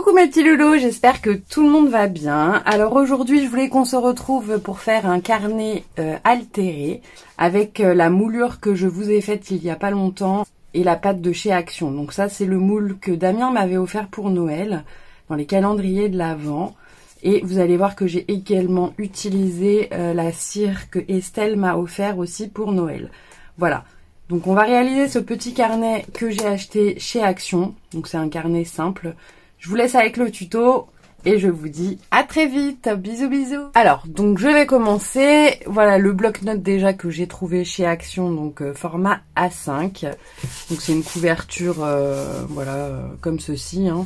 Coucou mes petits loulous, j'espère que tout le monde va bien. Alors aujourd'hui je voulais qu'on se retrouve pour faire un carnet altéré avec la moulure que je vous ai faite il y a pas longtemps et la pâte de chez Action. Donc ça c'est le moule que Damien m'avait offert pour Noël dans les calendriers de l'Avent. Et vous allez voir que j'ai également utilisé la cire que Estelle m'a offert aussi pour Noël. Voilà. Donc on va réaliser ce petit carnet que j'ai acheté chez Action. Donc c'est un carnet simple. Je vous laisse avec le tuto et je vous dis à très vite. Bisous bisous. Alors donc je vais commencer. Voilà le bloc-notes déjà que j'ai trouvé chez Action. Donc format A5. Donc c'est une couverture voilà comme ceci. Hein.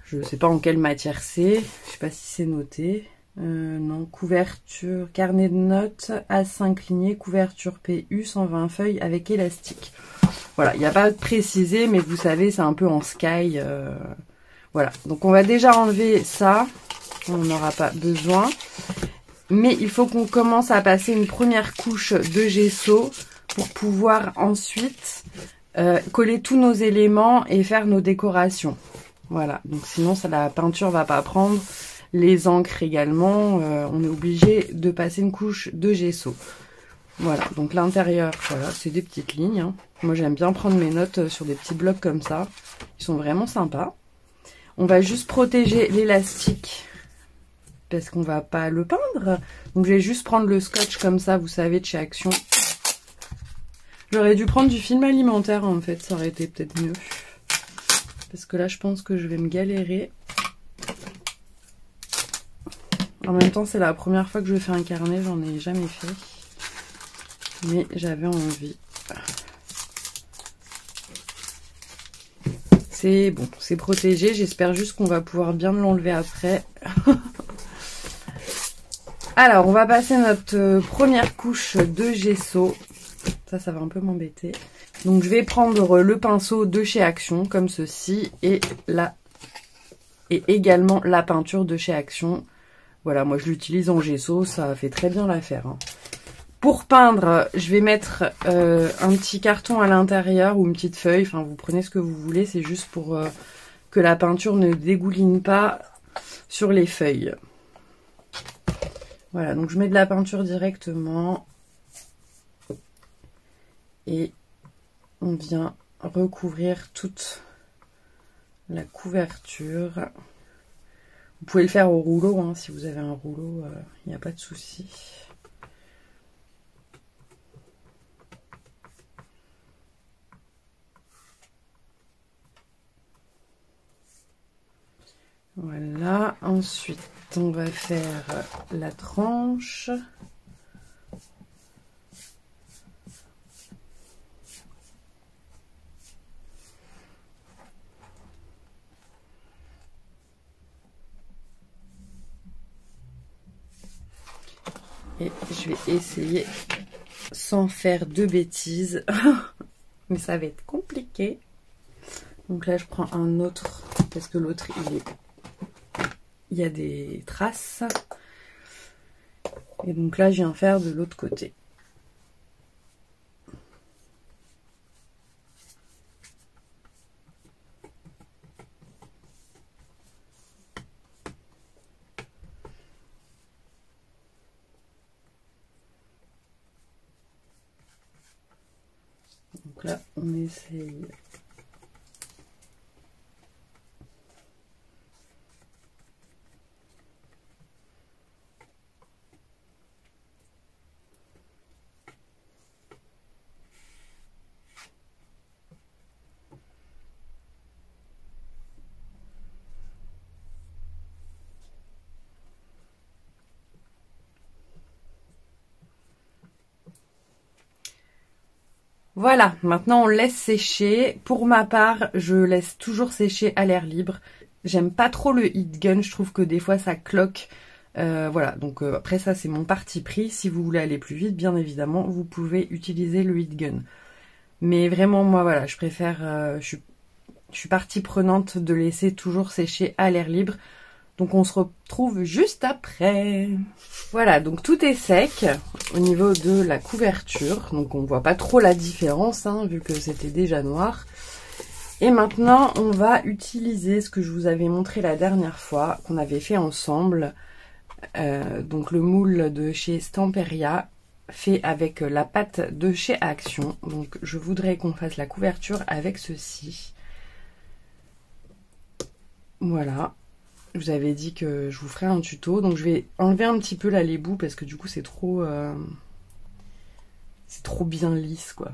Je sais pas en quelle matière c'est. Je sais pas si c'est noté. Non, couverture, carnet de notes, A5 lignées, couverture PU, 120 feuilles avec élastique. Voilà, il n'y a pas de précisé, mais vous savez, c'est un peu en sky. Voilà, donc on va déjà enlever ça. On n'aura pas besoin. Mais il faut qu'on commence à passer une première couche de gesso pour pouvoir ensuite coller tous nos éléments et faire nos décorations. Voilà, donc sinon ça, la peinture va pas prendre. Les encres également, on est obligé de passer une couche de gesso. Voilà, donc l'intérieur, voilà, c'est des petites lignes. Hein. Moi j'aime bien prendre mes notes sur des petits blocs comme ça. Ils sont vraiment sympas. On va juste protéger l'élastique parce qu'on va pas le peindre. Donc je vais juste prendre le scotch comme ça, vous savez, de chez Action. J'aurais dû prendre du film alimentaire en fait, ça aurait été peut-être mieux. Parce que là je pense que je vais me galérer. En même temps, c'est la première fois que je fais un carnet, j'en ai jamais fait. Mais j'avais envie. C'est bon, c'est protégé. J'espère juste qu'on va pouvoir bien l'enlever après. Alors, on va passer notre première couche de gesso. Ça va un peu m'embêter. Donc, je vais prendre le pinceau de chez Action, comme ceci. Et également la peinture de chez Action. Voilà, moi je l'utilise en gesso, ça fait très bien l'affaire. Hein. Pour peindre, je vais mettre un petit carton à l'intérieur ou une petite feuille. Enfin, vous prenez ce que vous voulez, c'est juste pour que la peinture ne dégouline pas sur les feuilles. Voilà, donc je mets de la peinture directement. Et on vient recouvrir toute la couverture. Vous pouvez le faire au rouleau, hein, si vous avez un rouleau, il n'y a pas de souci. Voilà, ensuite on va faire la tranche. Et je vais essayer sans faire de bêtises. Mais ça va être compliqué. Donc là, je prends un autre. Parce que l'autre, il y a des traces. Et donc là, je viens faire de l'autre côté. Donc là, on essaye. Voilà, maintenant on laisse sécher. Pour ma part, je laisse toujours sécher à l'air libre. J'aime pas trop le heat gun, je trouve que des fois ça cloque. Voilà, donc après ça c'est mon parti pris. Si vous voulez aller plus vite, bien évidemment, vous pouvez utiliser le heat gun. Mais vraiment, moi voilà, je préfère, je suis partie prenante de laisser toujours sécher à l'air libre. Donc on se retrouve juste après. Voilà, donc tout est sec au niveau de la couverture. Donc on voit pas trop la différence, hein, vu que c'était déjà noir. Et maintenant, on va utiliser ce que je vous avais montré la dernière fois, qu'on avait fait ensemble. Donc le moule de chez Stamperia, fait avec la pâte de chez Action. Donc je voudrais qu'on fasse la couverture avec ceci. Voilà. Je vous avais dit que je vous ferai un tuto. Donc je vais enlever un petit peu là les bouts parce que du coup c'est trop bien lisse quoi.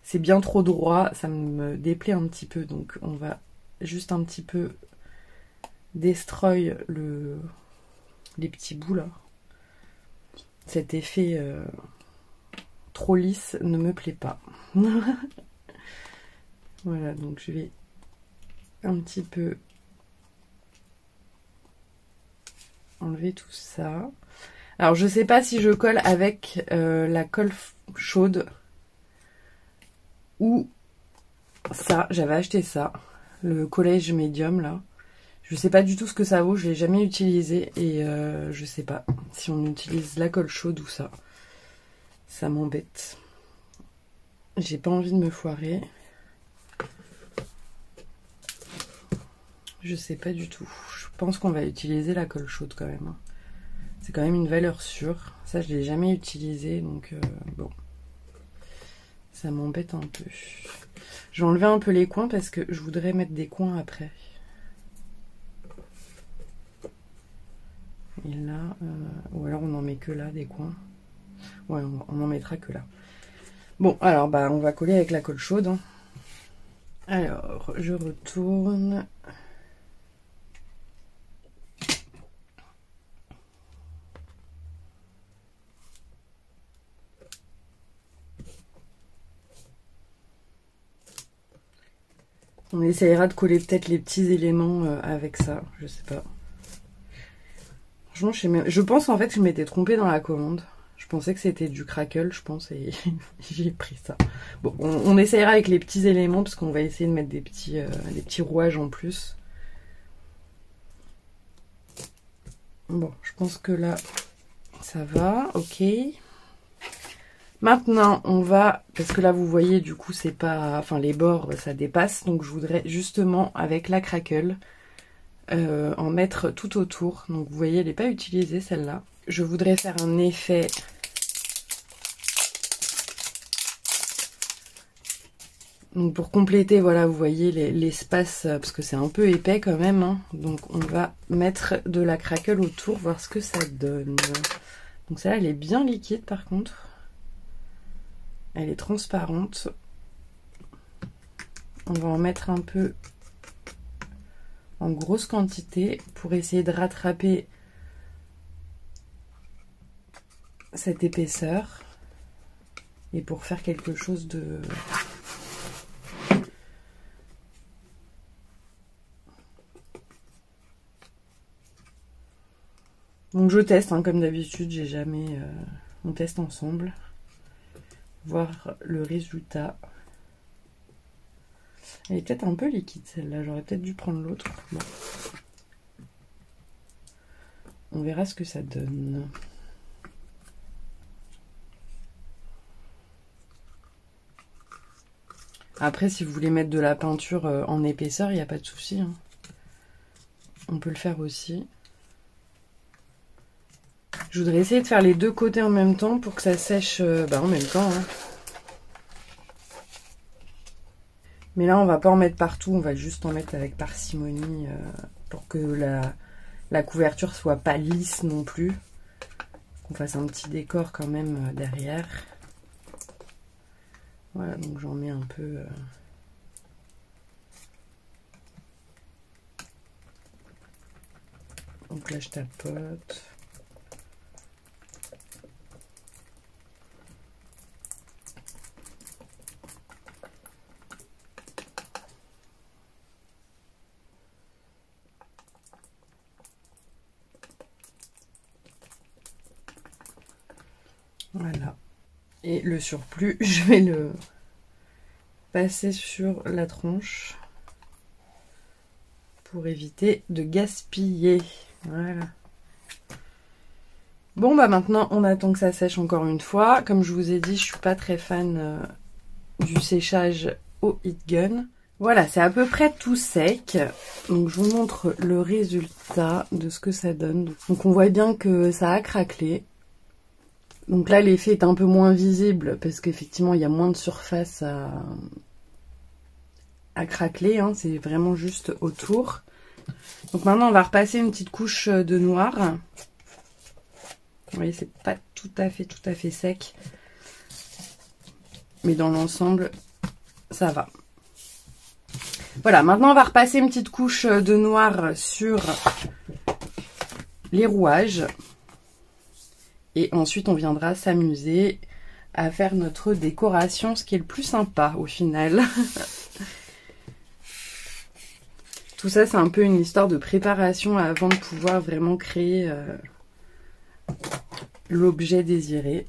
C'est bien trop droit. Ça me déplaît un petit peu. Donc on va juste un petit peu destroy les petits bouts là. Cet effet trop lisse ne me plaît pas. Voilà, donc je vais un petit peu enlever tout ça. Alors je sais pas si je colle avec la colle chaude ou ça. J'avais acheté ça, le collège médium là. Je sais pas du tout ce que ça vaut, je l'ai jamais utilisé et je sais pas si on utilise la colle chaude ou ça. Ça m'embête. J'ai pas envie de me foirer. Je sais pas du tout. Je pense qu'on va utiliser la colle chaude quand même. C'est quand même une valeur sûre. Ça, je l'ai jamais utilisé, donc bon. Ça m'embête un peu. Je vais enlever un peu les coins parce que je voudrais mettre des coins après. Et là, ou alors on en met que là, des coins. Ouais, on en mettra que là. Bon, alors, bah, on va coller avec la colle chaude. Hein. Alors, je retourne. On essayera de coller peut-être les petits éléments avec ça, je sais pas. Franchement, je pense en fait que je m'étais trompée dans la commande. Je pensais que c'était du crackle, je pense, et j'ai pris ça. Bon, on essayera avec les petits éléments, parce qu'on va essayer de mettre des petits rouages en plus. Bon, je pense que là, ça va, ok. Maintenant, on va, parce que là, vous voyez, du coup, c'est pas, enfin, les bords, ça dépasse, donc je voudrais justement, avec la crackle, en mettre tout autour. Donc, vous voyez, elle n'est pas utilisée, celle-là. Je voudrais faire un effet donc pour compléter, voilà, vous voyez l'espace, parce que c'est un peu épais quand même, hein. Donc on va mettre de la crackle autour, voir ce que ça donne. Donc celle-là, elle est bien liquide par contre. Elle est transparente. On va en mettre un peu en grosse quantité pour essayer de rattraper cette épaisseur et pour faire quelque chose de... Donc je teste, hein, comme d'habitude, j'ai jamais... on teste ensemble. Voir le résultat. Elle est peut-être un peu liquide celle-là, j'aurais peut-être dû prendre l'autre. Bon. On verra ce que ça donne. Après, si vous voulez mettre de la peinture en épaisseur, il n'y a pas de souci. Hein. On peut le faire aussi. Je voudrais essayer de faire les deux côtés en même temps pour que ça sèche en même temps. Hein. Mais là, on va pas en mettre partout, on va juste en mettre avec parcimonie pour que la couverture soit pas lisse non plus. Qu'on fasse un petit décor quand même derrière. Voilà, donc j'en mets un peu... Donc là, je tapote. Voilà. Et le surplus, je vais le passer sur la tronche pour éviter de gaspiller. Voilà. Bon, bah maintenant, on attend que ça sèche encore une fois. Comme je vous ai dit, je suis pas très fan du séchage au Heat Gun. Voilà, c'est à peu près tout sec. Donc je vous montre le résultat de ce que ça donne. Donc on voit bien que ça a craquelé. Donc là l'effet est un peu moins visible parce qu'effectivement il y a moins de surface à craqueler. Hein. C'est vraiment juste autour. Donc maintenant on va repasser une petite couche de noir. Vous voyez, c'est pas tout à fait sec. Mais dans l'ensemble, ça va. Voilà, maintenant on va repasser une petite couche de noir sur les rouages. Et ensuite on viendra s'amuser à faire notre décoration, ce qui est le plus sympa au final. Tout ça c'est un peu une histoire de préparation avant de pouvoir vraiment créer l'objet désiré.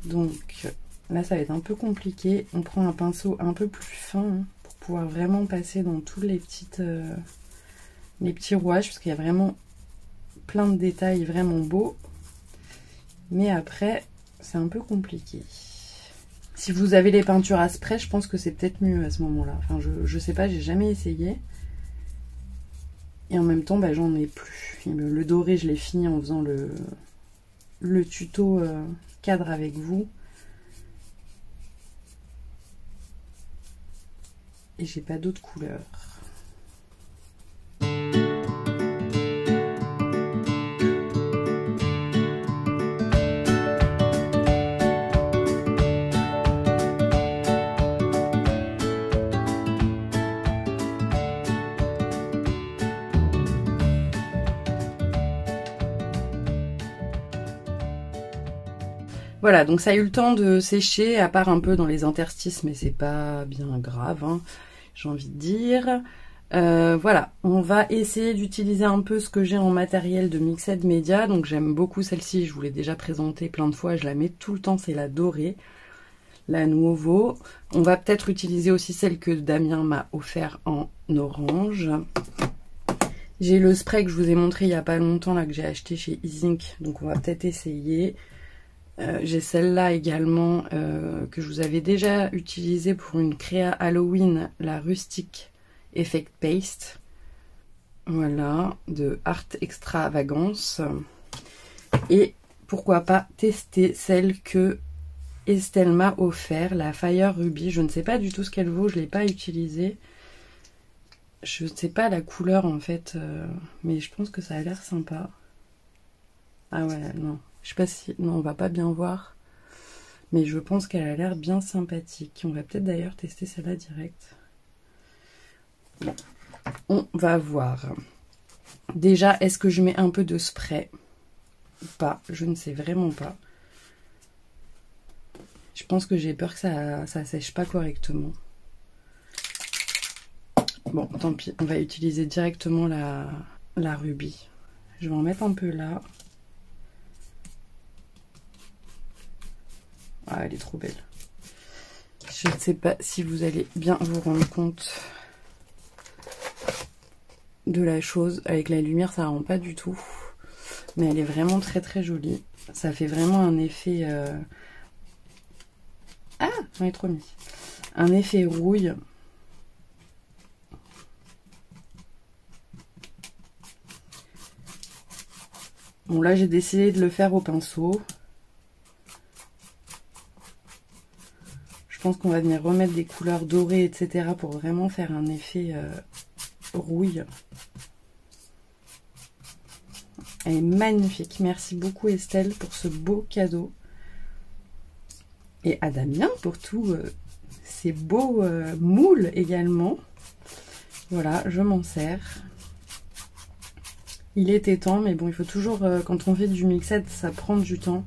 Donc là ça va être un peu compliqué. On prend un pinceau un peu plus fin hein, pour pouvoir vraiment passer dans tous les petits rouages parce qu'il y a vraiment plein de détails vraiment beaux. Mais après c'est un peu compliqué. Si vous avez les peintures à spray, je pense que c'est peut-être mieux à ce moment-là. Enfin je sais pas, j'ai jamais essayé. Et en même temps bah, j'en ai plus. Le doré je l'ai fini en faisant le tuto cadre avec vous. Et j'ai pas d'autres couleurs. Voilà, donc ça a eu le temps de sécher, à part un peu dans les interstices, mais c'est pas bien grave, hein, j'ai envie de dire. Voilà, on va essayer d'utiliser un peu ce que j'ai en matériel de Mixed Media. Donc j'aime beaucoup celle-ci, je vous l'ai déjà présentée plein de fois, je la mets tout le temps, c'est la dorée, la Nuovo. On va peut-être utiliser aussi celle que Damien m'a offert en orange. J'ai le spray que je vous ai montré il n'y a pas longtemps, là, que j'ai acheté chez Isink, donc on va peut-être essayer. J'ai celle-là également que je vous avais déjà utilisée pour une créa Halloween, la Rustic Effect Paste. Voilà, de Art Extravagance. Et pourquoi pas tester celle que Estelle m'a offert, la Fire Ruby. Je ne sais pas du tout ce qu'elle vaut, je ne l'ai pas utilisée. Je ne sais pas la couleur en fait, mais je pense que ça a l'air sympa. Ah ouais, non. Je sais pas si... Non, on va pas bien voir. Mais je pense qu'elle a l'air bien sympathique. On va peut-être d'ailleurs tester celle-là direct. Bon, on va voir. Déjà, est-ce que je mets un peu de spray ou pas? Je ne sais vraiment pas. Je pense que j'ai peur que ça sèche pas correctement. Bon, tant pis. On va utiliser directement la Ruby. Je vais en mettre un peu là. Ah, elle est trop belle. Je ne sais pas si vous allez bien vous rendre compte de la chose. Avec la lumière, ça ne rend pas du tout. Mais elle est vraiment très très jolie. Ça fait vraiment un effet... Ah, j'en ai trop mis. Un effet rouille. Bon, là, j'ai décidé de le faire au pinceau. Je pense qu'on va venir remettre des couleurs dorées, etc. pour vraiment faire un effet rouille. Elle est magnifique. Merci beaucoup Estelle pour ce beau cadeau. Et à Damien pour tous ces beaux moules également. Voilà, je m'en sers. Il était temps, mais bon, il faut toujours, quand on fait du mixed, ça prend du temps.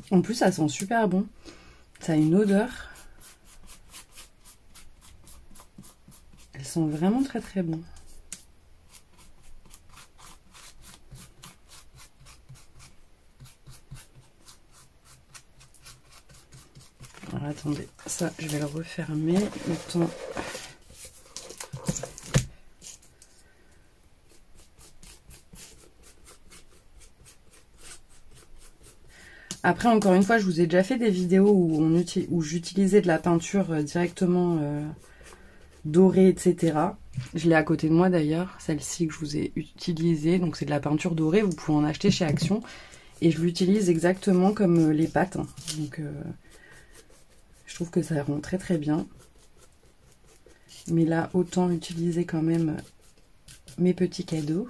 En plus, ça sent super bon. Ça a une odeur. Elles sont vraiment très très bon. Alors attendez, ça je vais le refermer le temps. Après, encore une fois, je vous ai déjà fait des vidéos où j'utilisais de la peinture directement dorée, etc. Je l'ai à côté de moi d'ailleurs, celle-ci que je vous ai utilisée. Donc c'est de la peinture dorée, vous pouvez en acheter chez Action. Et je l'utilise exactement comme les pâtes. Donc je trouve que ça rend très très bien. Mais là, autant utiliser quand même mes petits cadeaux.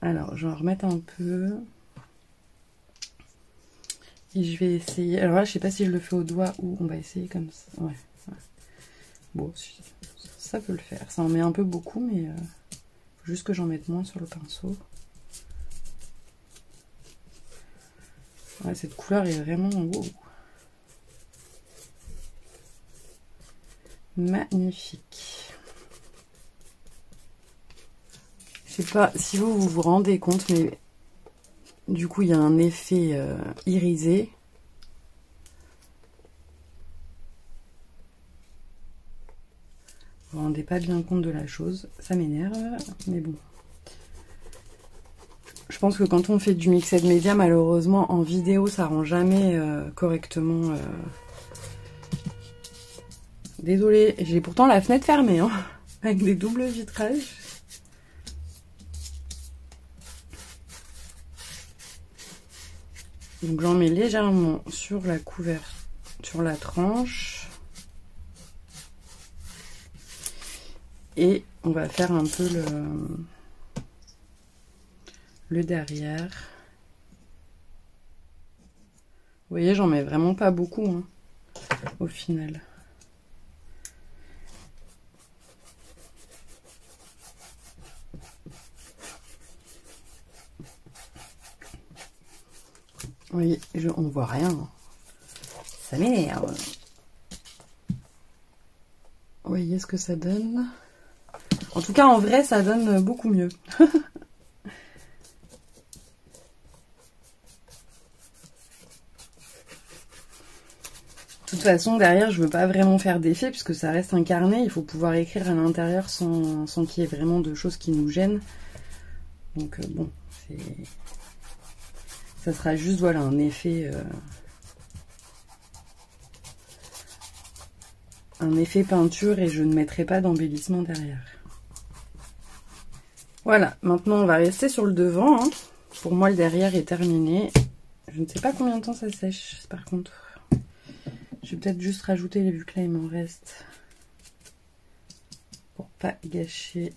Alors, je vais en remettre un peu. Et je vais essayer. Alors là, je sais pas si je le fais au doigt ou on va essayer comme ça. Ouais. Bon, ça peut le faire. Ça en met un peu beaucoup, mais faut juste que j'en mette moins sur le pinceau. Ouais, cette couleur est vraiment wow. Magnifique. Je sais pas si vous vous rendez compte, mais du coup il y a un effet irisé. Vous vous rendez pas bien compte de la chose, ça m'énerve, mais bon. Je pense que quand on fait du mixed media, malheureusement en vidéo ça rend jamais correctement. Désolée, j'ai pourtant la fenêtre fermée, hein, avec des doubles vitrages. Donc j'en mets légèrement sur la couverture, sur la tranche. Et on va faire un peu le derrière. Vous voyez, j'en mets vraiment pas beaucoup, hein, au final. Oui, on voit rien. Ça m'énerve. Vous voyez ce que ça donne? En tout cas, en vrai, ça donne beaucoup mieux. De toute façon, derrière, je veux pas vraiment faire d'effet puisque ça reste un carnet. Il faut pouvoir écrire à l'intérieur sans qu'il y ait vraiment de choses qui nous gênent. Donc bon, ça sera juste voilà un effet peinture et je ne mettrai pas d'embellissement derrière. Voilà, maintenant on va rester sur le devant. Hein. Pour moi, le derrière est terminé. Je ne sais pas combien de temps ça sèche, par contre. Je vais peut-être juste rajouter, vu que là il m'en reste, pour pas gâcher.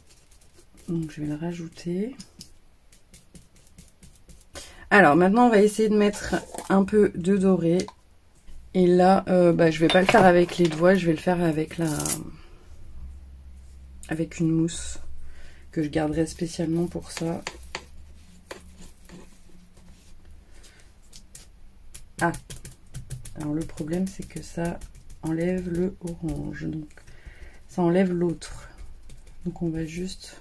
Donc je vais le rajouter. Alors maintenant on va essayer de mettre un peu de doré. Et là, je vais pas le faire avec les doigts, je vais le faire avec une mousse que je garderai spécialement pour ça. Ah, alors le problème c'est que ça enlève le orange, donc ça enlève l'autre. Donc on va juste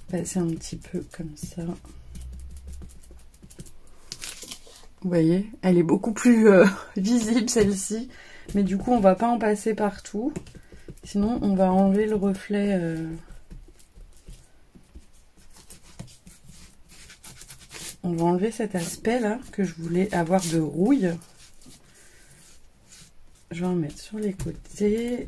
passer un petit peu comme ça. Vous voyez, elle est beaucoup plus visible celle-ci, mais du coup on va pas en passer partout, sinon on va enlever le reflet. On va enlever cet aspect là que je voulais avoir de rouille. Je vais en mettre sur les côtés.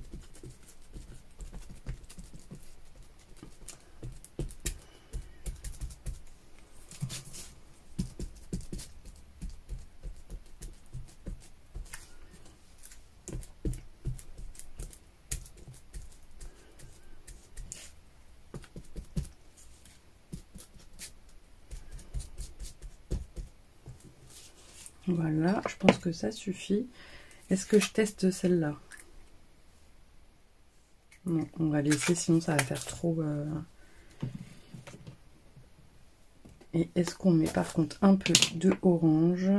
Voilà, je pense que ça suffit. Est-ce que je teste celle-là? Non, on va laisser, sinon ça va faire trop... Et est-ce qu'on met par contre un peu de orange?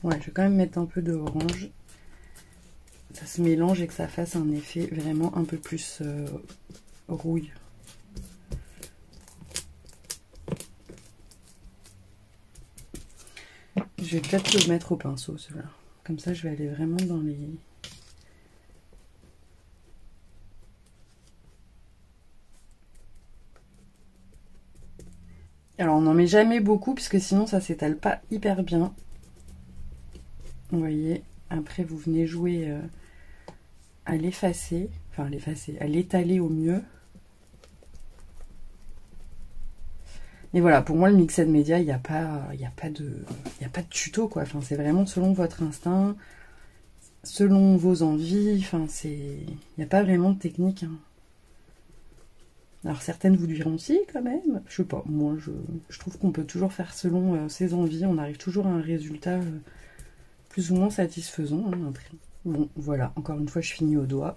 Ouais, je vais quand même mettre un peu d'orange. Ça se mélange et que ça fasse un effet vraiment un peu plus rouille. je vais peut-être le mettre au pinceau, celui-là. Comme ça, je vais aller vraiment dans les... Alors, on n'en met jamais beaucoup, puisque sinon, ça s'étale pas hyper bien. Vous voyez, après, vous venez jouer à l'effacer. Enfin, l'effacer, à l'étaler au mieux. Et voilà, pour moi, le mixed media, il n'y a pas de tuto, quoi. Enfin, c'est vraiment selon votre instinct, selon vos envies. Enfin, il n'y a pas vraiment de technique. Hein. Alors, certaines vous diront si, quand même. Je sais pas, moi, je trouve qu'on peut toujours faire selon ses envies. On arrive toujours à un résultat plus ou moins satisfaisant. Hein, après. Bon, voilà, encore une fois, je finis au doigt.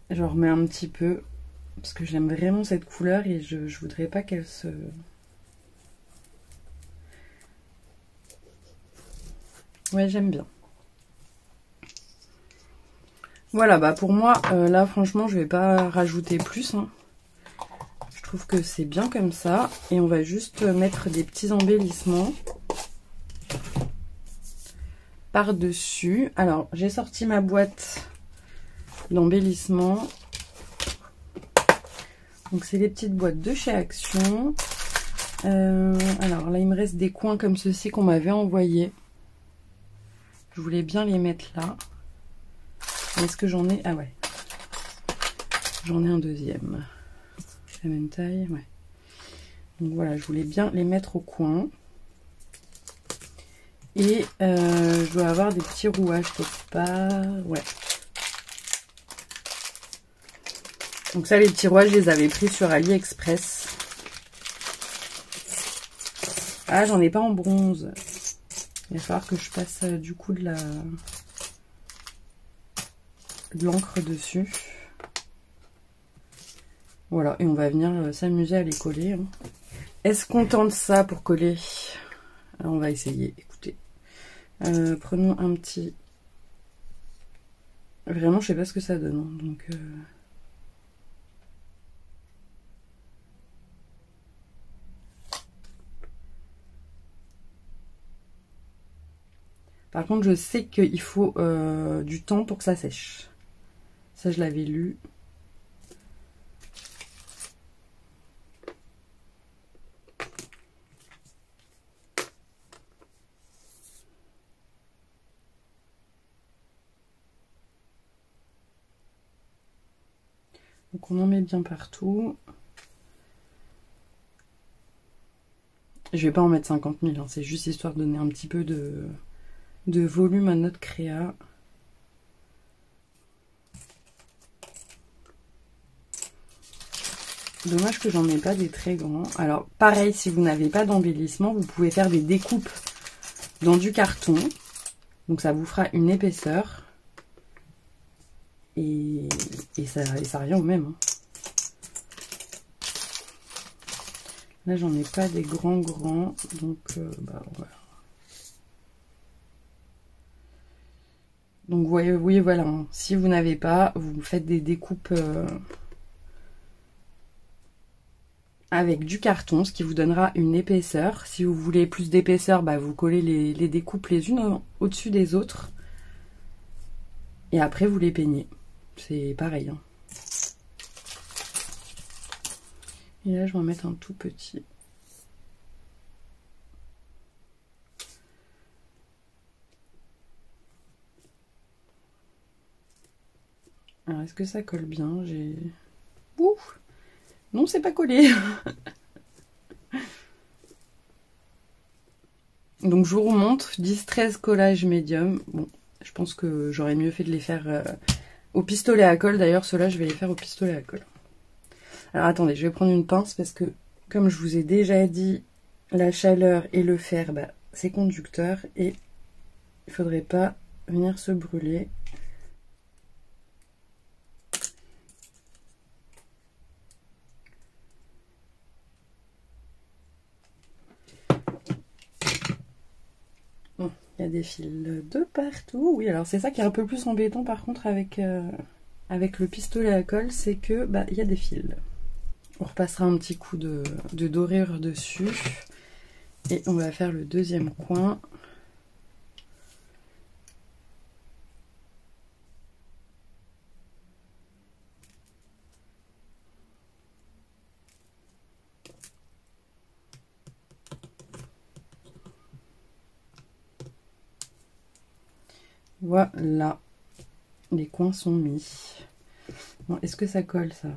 Je remets un petit peu... Parce que j'aime vraiment cette couleur et je voudrais pas qu'elle se... Ouais, j'aime bien. Voilà, bah pour moi, là franchement, je vais pas rajouter plus. Hein. Je trouve que c'est bien comme ça. Et on va juste mettre des petits embellissements par-dessus. Alors, j'ai sorti ma boîte d'embellissement. Donc c'est les petites boîtes de chez Action. Alors là il me reste des coins comme ceci qu'on m'avait envoyé. Je voulais bien les mettre là. Est-ce que j'en ai? Ah ouais. J'en ai un deuxième. La même taille, ouais. Donc voilà, je voulais bien les mettre au coin. Et je dois avoir des petits rouages quelque part. Ouais. Donc ça, les petits rouages, je les avais pris sur AliExpress. Ah, j'en ai pas en bronze. Il va falloir que je passe du coup de l'encre dessus. Voilà, et on va venir s'amuser à les coller. Hein. Est-ce qu'on tente ça pour coller? Alors, on va essayer, écoutez. Prenons un petit... Vraiment, je sais pas ce que ça donne. Hein, donc... Par contre, je sais qu'il faut du temps pour que ça sèche. Ça, je l'avais lu. Donc, on en met bien partout. Je vais pas en mettre 50 000, hein, c'est juste histoire de donner un petit peu de volume à notre créa. Dommage que j'en ai pas des très grands. Alors pareil, si vous n'avez pas d'embellissement, vous pouvez faire des découpes dans du carton. Donc ça vous fera une épaisseur. Et ça revient au même. Hein. Là j'en ai pas des grands. Donc bah voilà. Donc oui, voilà, hein. Si vous n'avez pas, vous faites des découpes avec du carton, ce qui vous donnera une épaisseur. Si vous voulez plus d'épaisseur, bah, vous collez les découpes les unes au-dessus des autres. Et après, vous les peignez. C'est pareil. Hein. Et là, je vais en mettre un tout petit. Alors, est-ce que ça colle bien? Ouh! Non, c'est pas collé. Donc, je vous remontre 10-13 collages médium. Bon, je pense que j'aurais mieux fait de les faire au pistolet à colle. D'ailleurs, ceux-là, je vais les faire au pistolet à colle. Alors, attendez, je vais prendre une pince parce que, comme je vous ai déjà dit, la chaleur et le fer, bah, c'est conducteur et il faudrait pas venir se brûler. Il y a des fils de partout. Oui, alors c'est ça qui est un peu plus embêtant par contre avec le pistolet à colle, c'est que bah, il y a des fils. On repassera un petit coup de dorure dessus. Et on va faire le deuxième coin. Voilà, les coins sont mis. Bon, est-ce que ça colle ça?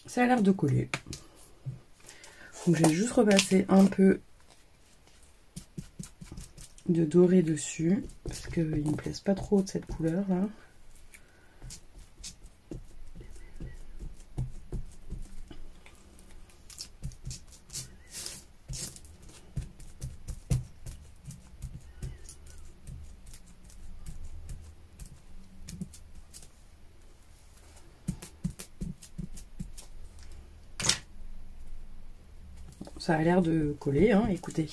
Ça a l'air de coller. Donc je vais juste repasser un peu de doré dessus parce qu'il ne me plaise pas trop de cette couleur là. Ça a l'air de coller, hein, écoutez.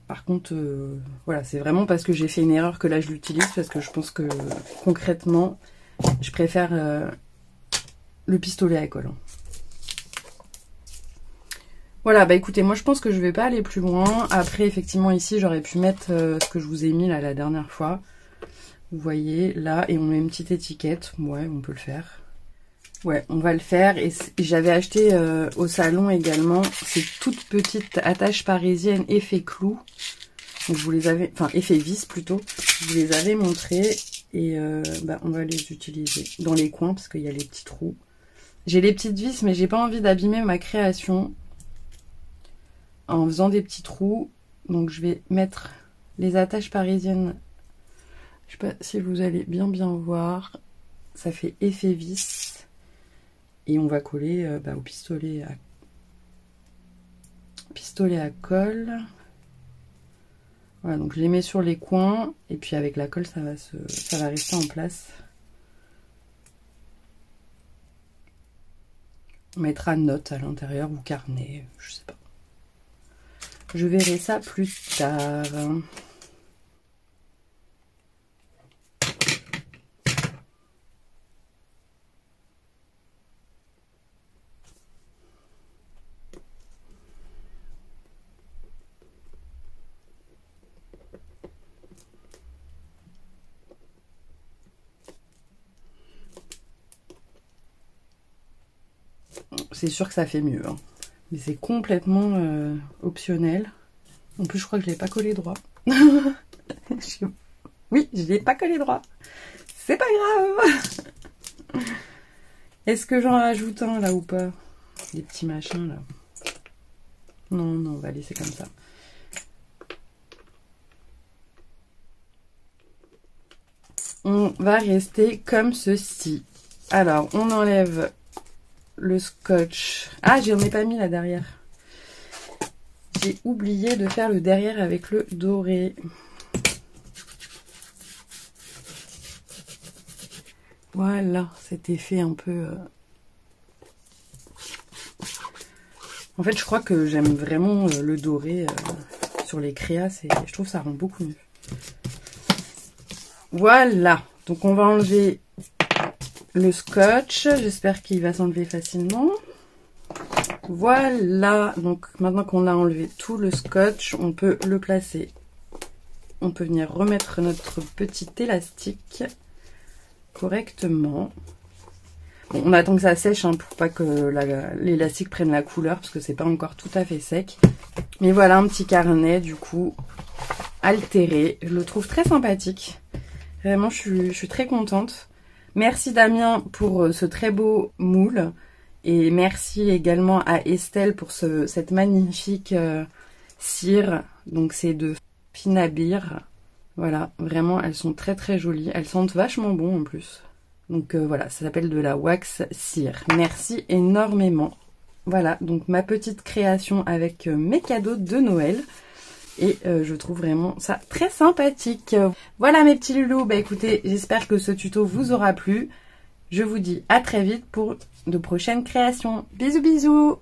Par contre, voilà, c'est vraiment parce que j'ai fait une erreur que là je l'utilise, parce que je pense que concrètement, je préfère le pistolet à colle. Voilà, bah écoutez, moi je pense que je vais pas aller plus loin. Après, effectivement, ici, j'aurais pu mettre ce que je vous ai mis là la dernière fois. Vous voyez, là, et on met une petite étiquette. Ouais, on peut le faire. Ouais, on va le faire. Et j'avais acheté au salon également ces toutes petites attaches parisiennes effet clou. Donc je vous les avais, enfin effet vis plutôt. Je vous les avais montrées et bah, on va les utiliser dans les coins parce qu'il y a les petits trous. J'ai les petites vis, mais j'ai pas envie d'abîmer ma création en faisant des petits trous. Donc je vais mettre les attaches parisiennes. Je sais pas si vous allez bien voir. Ça fait effet vis. Et on va coller bah, au pistolet à colle. Voilà, donc je les mets sur les coins. Et puis avec la colle, ça va rester en place. On mettra note à l'intérieur ou carnet, je sais pas. Je verrai ça plus tard. C'est sûr que ça fait mieux, hein. Mais c'est complètement optionnel. En plus, je crois que je l'ai pas collé droit. Oui, je l'ai pas collé droit. C'est pas grave. Est-ce que j'en rajoute un là ou pas? Des petits machins là. Non, on va laisser comme ça. On va rester comme ceci. Alors, on enlève le scotch. Ah, j'en ai pas mis là derrière. J'ai oublié de faire le derrière avec le doré. Voilà, cet effet un peu... En fait, je crois que j'aime vraiment le doré sur les créas. Je trouve que ça rend beaucoup mieux. Voilà, donc on va enlever le scotch. J'espère qu'il va s'enlever facilement. Voilà, donc maintenant qu'on a enlevé tout le scotch, on peut le placer. On peut venir remettre notre petit élastique correctement. Bon, on attend que ça sèche hein, pour pas que l'élastique prenne la couleur parce que c'est pas encore tout à fait sec. Mais voilà un petit carnet du coup altéré. Je le trouve très sympathique. Vraiment, je suis très contente. Merci Damien pour ce très beau moule. Et merci également à Estelle pour cette magnifique cire. Donc c'est de Finabir. Voilà, vraiment elles sont très très jolies. Elles sentent vachement bon en plus. Donc voilà, ça s'appelle de la wax cire. Merci énormément. Voilà, donc ma petite création avec mes cadeaux de Noël. Et je trouve vraiment ça très sympathique. Voilà mes petits loulous, bah écoutez, j'espère que ce tuto vous aura plu. Je vous dis à très vite pour de prochaines créations. Bisous bisous.